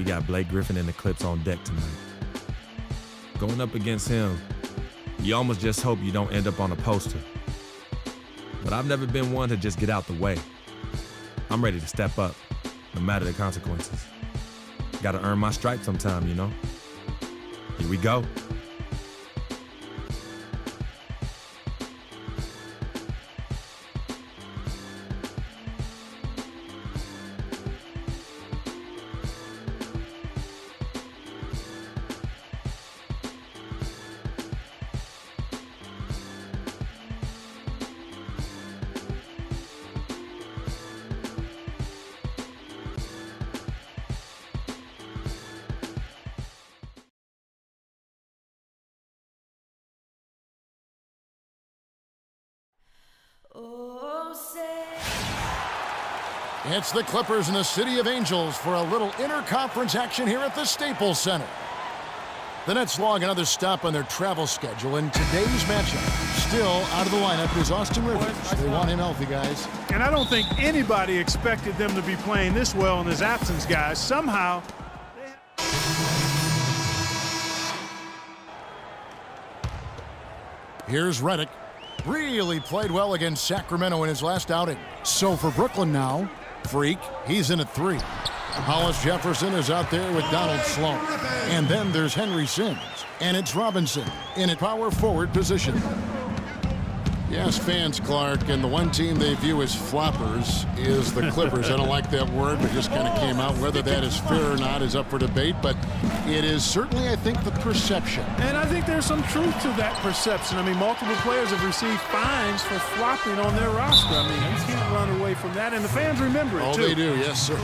we got Blake Griffin and the Clips on deck tonight. Going up against him, you almost just hope you don't end up on a poster. But I've never been one to just get out the way. I'm ready to step up, no matter the consequences. Gotta earn my stripes sometime, you know? Here we go. It's the Clippers and the City of Angels for a little interconference action here at the Staples Center. The Nets log another stop on their travel schedule, and today's matchup, still out of the lineup, is Austin Rivers. They want him healthy, guys. And I don't think anybody expected them to be playing this well in his absence, guys. Somehow, here's Redick. Really played well against Sacramento in his last outing. So for Brooklyn now, Freak, he's in at 3. Hollis Jefferson is out there with Donald Sloan. And then there's Henry Sims. And it's Robinson in a power forward position. Yes, fans, Clark, and the one team they view as floppers is the Clippers. I don't like that word, but just kind of came out. Whether that is fair or not is up for debate, but it is certainly, I think, the perception. and I think there's some truth to that perception. I mean, multiple players have received fines for flopping on their roster. I mean, you can't run away from that, and the fans remember it, too. Oh, they do, yes, sir.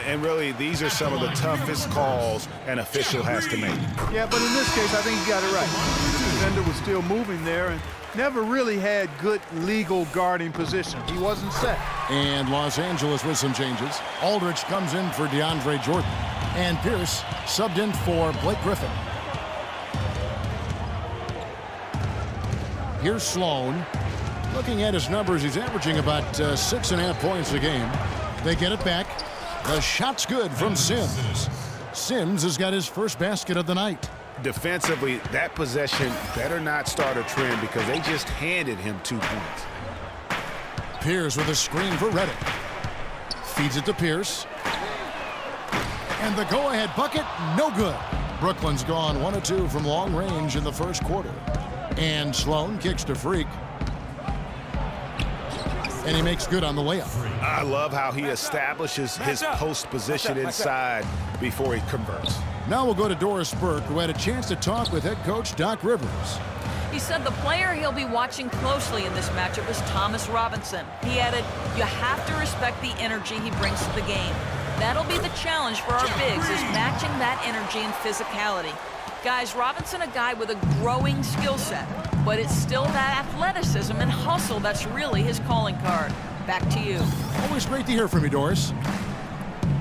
And really, these are some of the toughest calls an official has to make. Yeah, but in this case, I think he got it right. The defender was still moving there and never really had good legal guarding position. He wasn't set. And Los Angeles with some changes. Aldridge comes in for DeAndre Jordan. And Pierce subbed in for Blake Griffin. Here's Sloan. Looking at his numbers, he's averaging about 6.5 points a game. They get it back. The shot's good from Sims. Sims has got his first basket of the night. Defensively, that possession better not start a trend because they just handed him 2 points. Pierce with a screen for Redick. Feeds it to Pierce. And the go-ahead bucket, no good. Brooklyn's gone 1 of 2 from long range in the first quarter. And Sloan kicks to Freak. And he makes good on the layup. I love how he establishes his post position inside before he converts. Now we'll go to Doris Burke, who had a chance to talk with head coach Doc Rivers. He said the player he'll be watching closely in this matchup is Thomas Robinson. He added, you have to respect the energy he brings to the game. That'll be the challenge for our bigs, is matching that energy and physicality. Guys, Robinson a guy with a growing skill set, but it's still that athleticism and hustle that's really his calling card. Back to you. Always great to hear from you, Doris.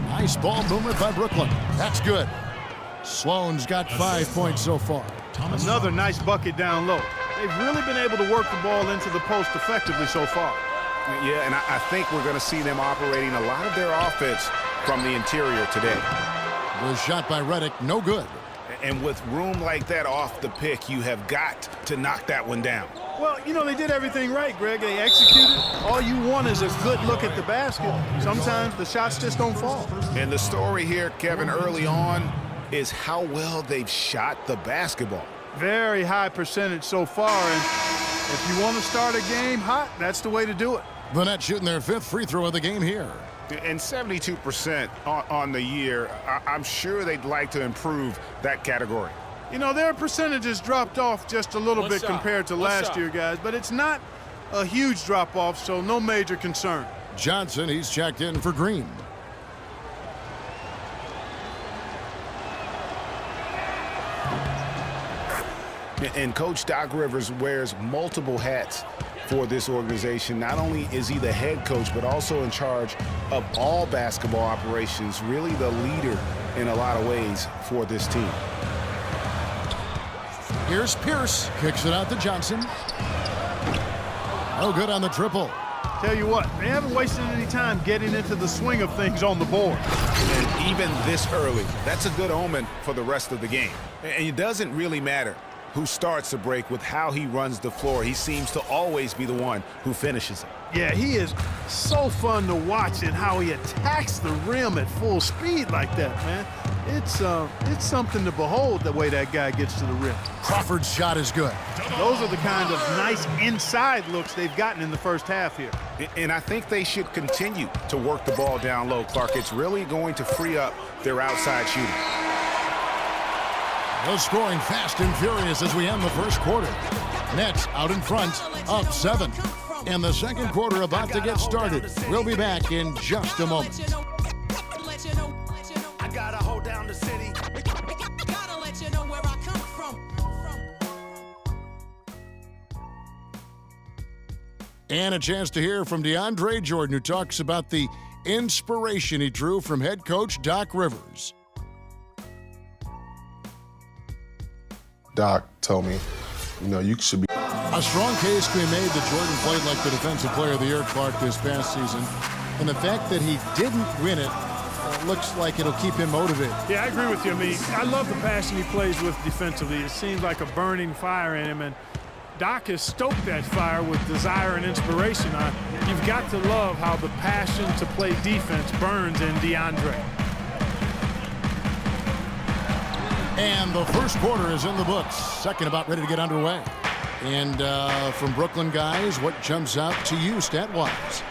Nice ball movement by Brooklyn. That's good. Sloan's got 5 points so far. Another nice bucket down low. They've really been able to work the ball into the post effectively so far. Yeah, and I think we're going to see them operating a lot of their offense from the interior today. The shot by Redick, no good. And with room like that off the pick, you have got to knock that one down. Well, you know, they did everything right, Greg. They executed. All you want is a good look at the basket. Sometimes the shots just don't fall. And the story here, Kevin, early on is how well they've shot the basketball. Very high percentage so far, and if you want to start a game hot, that's the way to do it. The Nets shooting their 5th free throw of the game here. And 72% on the year, I'm sure they'd like to improve that category. You know, their percentages dropped off just a little bit compared to last year, guys, but it's not a huge drop-off, so no major concern. Johnson, he's checked in for Green. And Coach Doc Rivers wears multiple hats for this organization. Not only is he the head coach, but also in charge of all basketball operations, really the leader in a lot of ways for this team. Here's Pierce, kicks it out to Johnson. No good on the triple. Tell you what, they haven't wasted any time getting into the swing of things on the board. And even this early, that's a good omen for the rest of the game. And it doesn't really matter who starts the break with how he runs the floor. He seems to always be the one who finishes it. Yeah, he is so fun to watch and how he attacks the rim at full speed like that, man. It's something to behold the way that guy gets to the rim. Crawford's shot is good. Those are the kind of nice inside looks they've gotten in the first half here. And I think they should continue to work the ball down low, Clark. It's really going to free up their outside shooting. No scoring fast and furious as we end the first quarter. Nets out in front, up 7. And the second quarter about to get started. We'll be back in just a moment. I gotta hold down the city. Gotta let you know where I come from. And a chance to hear from DeAndre Jordan, who talks about the inspiration he drew from head coach Doc Rivers. Doc told me, you should be. A strong case can be made that Jordan played like the Defensive Player of the Year, Clark, this past season. And the fact that he didn't win it looks like it'll keep him motivated. Yeah, I agree with you. I mean, I love the passion he plays with defensively. It seems like a burning fire in him, and Doc has stoked that fire with desire and inspiration. You've got to love how the passion to play defense burns in DeAndre. And the first quarter is in the books. Second about ready to get underway. And from Brooklyn, guys, what jumps out to you stat-wise?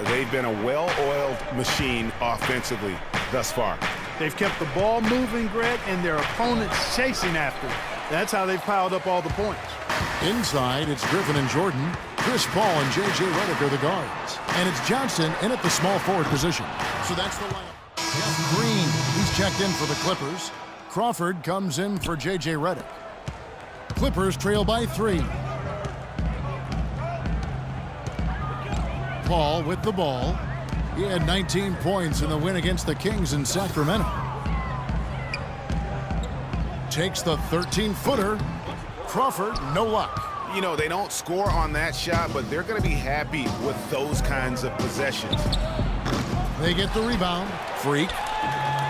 They've been a well-oiled machine offensively thus far. They've kept the ball moving, Greg, and their opponents chasing after it. That's how they've piled up all the points. Inside, it's Griffin and Jordan. Chris Paul and J.J. Redick are the guards. And it's Johnson in at the small forward position. So that's the lineup. Jeff Green, he's checked in for the Clippers. Crawford comes in for J.J. Redick. Clippers trail by 3. Paul with the ball. He had 19 points in the win against the Kings in Sacramento. Takes the 13-footer. Crawford, no luck. They don't score on that shot, but they're going to be happy with those kinds of possessions. They get the rebound. Freak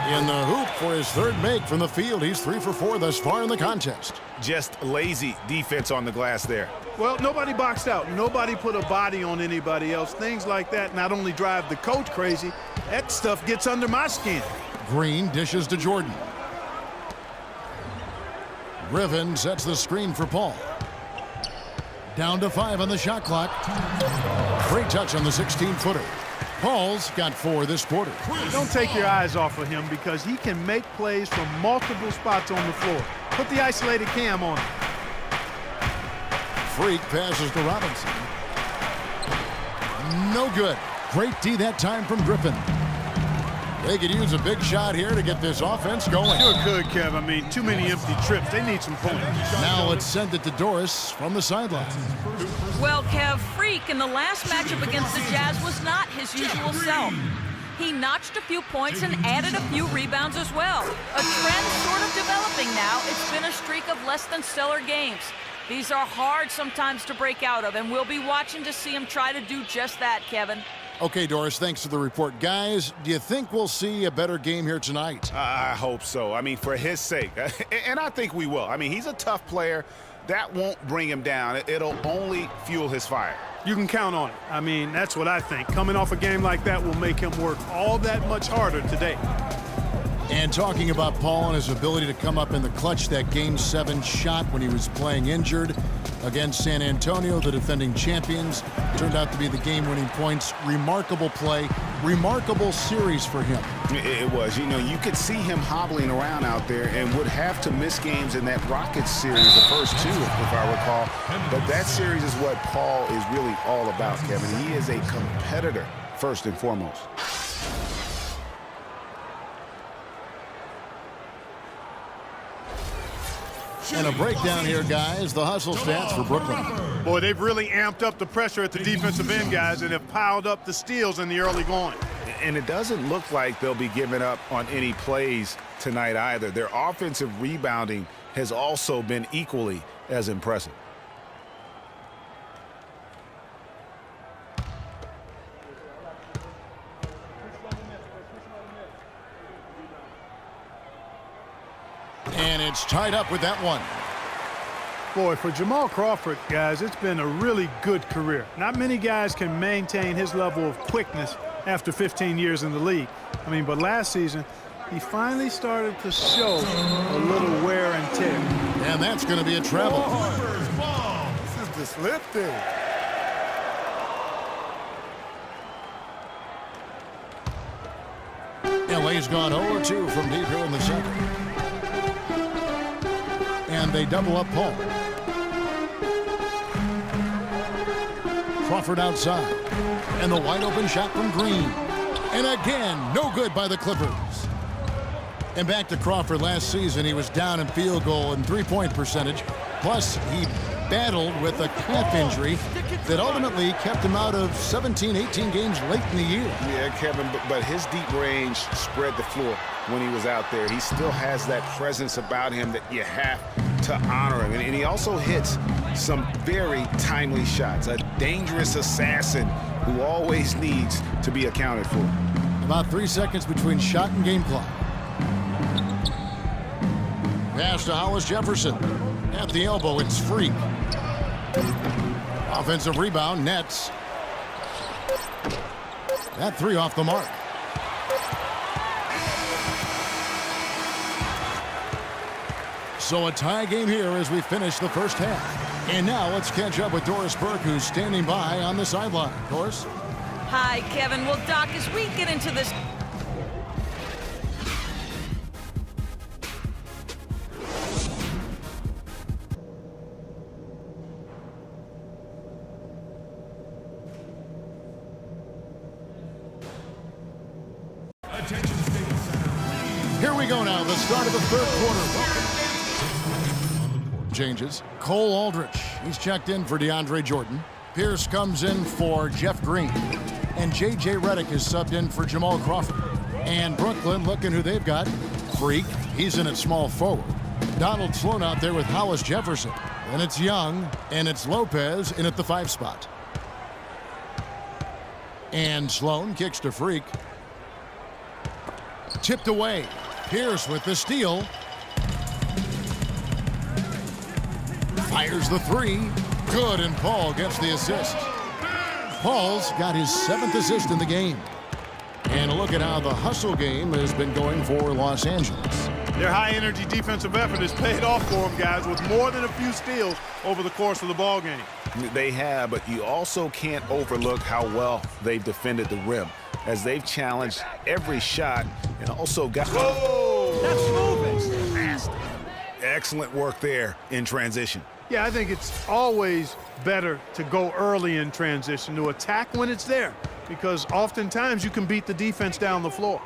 in the hoop for his third make from the field. He's 3 for 4 thus far in the contest. Just lazy defense on the glass there. Well, nobody boxed out. Nobody put a body on anybody else. Things like that not only drive the coach crazy, that stuff gets under my skin. Green dishes to Jordan. Griffin sets the screen for Paul. Down to 5 on the shot clock. Great touch on the 16-footer. Paul's got 4 this quarter. Don't take your eyes off of him because he can make plays from multiple spots on the floor. Put the isolated cam on him. Freak passes to Robinson. No good. Great D that time from Griffin. They could use a big shot here to get this offense going. Sure could, Kev. I mean, too many empty trips. They need some points. Now let's send it to Doris from the sideline. Well, Kev, Freak in the last matchup against the Jazz was not his usual self. He notched a few points and added a few rebounds as well. A trend sort of developing now. It's been a streak of less than stellar games. These are hard sometimes to break out of, and we'll be watching to see him try to do just that, Kevin. Okay, Doris, thanks for the report. Guys, do you think we'll see a better game here tonight? I hope so. I mean, for his sake. And I think we will. I mean, he's a tough player. That won't bring him down. It'll only fuel his fire. You can count on it. I mean, that's what I think. Coming off a game like that will make him work all that much harder today. And talking about Paul and his ability to come up in the clutch, that Game 7 shot when he was playing injured against San Antonio, the defending champions, turned out to be the game-winning points. Remarkable play, remarkable series for him. It was. You could see him hobbling around out there and would have to miss games in that Rockets series, the first 2, if I recall. But that series is what Paul is really all about, Kevin. He is a competitor, first and foremost. And a breakdown here, guys. The hustle stats for Brooklyn. Boy, they've really amped up the pressure at the defensive end, guys, and have piled up the steals in the early going. And it doesn't look like they'll be giving up on any plays tonight either. Their offensive rebounding has also been equally as impressive. And it's tied up with that one. Boy, for Jamal Crawford, guys, it's been a really good career. Not many guys can maintain his level of quickness after 15 years in the league. I mean, but last season, he finally started to show a little wear and tear. And that's going to be a travel. This is disruptive. LA's gone 0-2 from deep here in the second. And they double up Paul. Crawford outside. And the wide open shot from Green. And again, no good by the Clippers. And back to Crawford last season, he was down in field goal and three-point percentage. Plus, he battled with a calf injury that ultimately kept him out of 17, 18 games late in the year. Yeah, Kevin, but his deep range spread the floor when he was out there. He still has that presence about him that you have to honor him. And he also hits some very timely shots. A dangerous assassin who always needs to be accounted for. About 3 seconds between shot and game clock. Pass to Hollis Jefferson. At the elbow, it's Freak. Offensive rebound, Nets. That three off the mark. So a tie game here as we finish the first half. And now let's catch up with Doris Burke, who's standing by on the sideline. Doris? Hi, Kevin. Well, Doc, as we get into this... Here we go now, the start of the third quarter. Changes. Cole Aldrich, he's checked in for DeAndre Jordan. Pierce comes in for Jeff Green. And J.J. Redick is subbed in for Jamal Crawford. And Brooklyn, looking who they've got. Freak, he's in at small forward. Donald Sloan out there with Hollis Jefferson. And it's Young, and it's Lopez in at the 5 spot. And Sloan kicks to Freak. Tipped away. Pierce with the steal. Fires the three. Good, and Paul gets the assist. Paul's got his 7th assist in the game. And a look at how the hustle game has been going for Los Angeles. Their high-energy defensive effort has paid off for them, guys, with more than a few steals over the course of the ball game. They have, but you also can't overlook how well they've defended the rim, as they've challenged every shot and also got... Whoa! That's moving! Nasty. Excellent work there in transition. Yeah, I think it's always better to go early in transition, to attack when it's there, because oftentimes you can beat the defense down the floor.